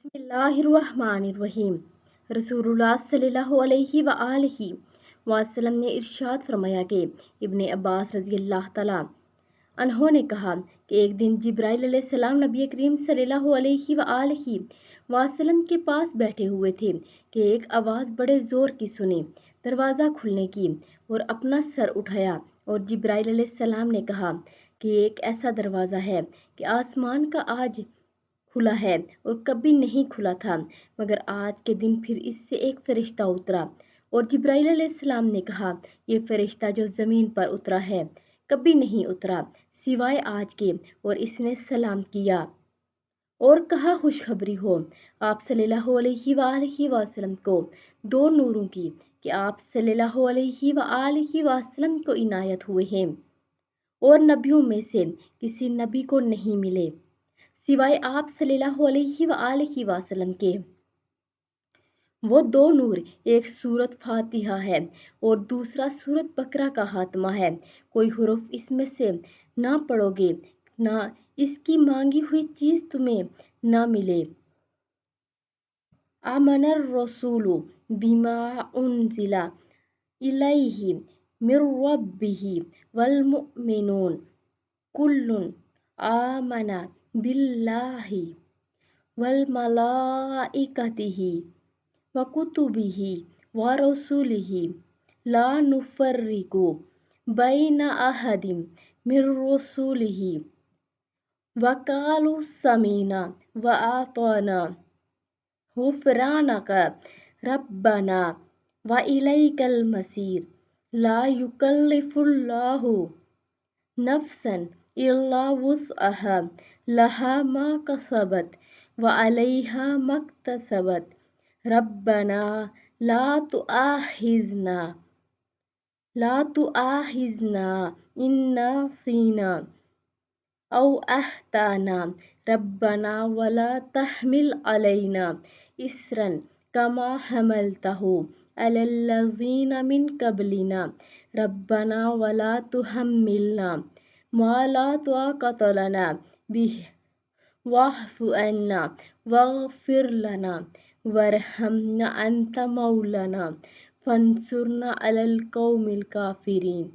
बिस्मिल्लाहिर्रहमानिर्रहीम। रसूलुल्लाह सल्लल्लाहु अलैहि वआलिहि वसल्लम ने इरशाद फरमाया कि इब्ने अब्बास रज़ी अल्लाह तआला अन्हों ने कहा कि एक दिन जिब्राइल अलैहिस्सलाम नबी करीम सल्लल्लाहु अलैहि वआलिहि वसल्लम के पास बैठे हुए थे कि एक आवाज़ बड़े ज़ोर की सुनी, दरवाज़ा खुलने की, और अपना सर उठाया और जिब्राइल अलैहिस्सलाम ने कहा कि एक ऐसा दरवाज़ा है कि आसमान का आज खुला है और कभी नहीं खुला था, मगर आज के दिन फिर इससे एक फरिश्ता उतरा। और जिब्राइल अलैहिस्सलाम ने कहा, ये फरिश्ता जो ज़मीन पर उतरा है कभी नहीं उतरा सिवाय आज के, और इसने सलाम किया और कहा खुशखबरी हो आप सल्लल्लाहु अलैहि वसल्लम को दो नूरों की कि आप सल्लल्लाहु अलैहि वसल्लम को इनायत हुए हैं और नबियों में से किसी नबी को नहीं मिले सिवाय आप सल्लल्लाहु अलैहि वसल्लम के। वो दो नूर, एक सूरत फातिहा है और दूसरा सूरत बकरा का खात्मा है। कोई हुरूफ इसमें से ना पढ़ोगे, ना इसकी मांगी हुई चीज़ तुम्हें ना मिले। आमनर रसूलु बिमा उनजिला इलैहि मिर रब्बिही वल मुमिनून कुल्लुन आमना बिल्लाहि वल मलाइकतिही व कुतुबिही व रसूलिही ला नुफर्रिकु बैना अहदिम मिर रसूलिही व कालू समीना व आताना गुफरानक रब्बना व इलैकल मसीर। ला युकल्लिफुल्लाहु नफ्सन इल्ला वुस्अहा लहा मा कसबत व अलैहा मक्तसबत। रब्बना ला तुआहिज़ना इन नसीना औ अख्ताना। रब्बना वला तहमिल अलैना इसरन कमा हमलतहु अलल्लज़ीना मिन कबलिना। रब्बना वला तुहम्मिलना मा ला ताक़त लना बिह वाफ़ु अन्ना वग़फ़िर लना वरहमना अंत मौलाना फंसुरना अलल कौमिल काफ़िरीन।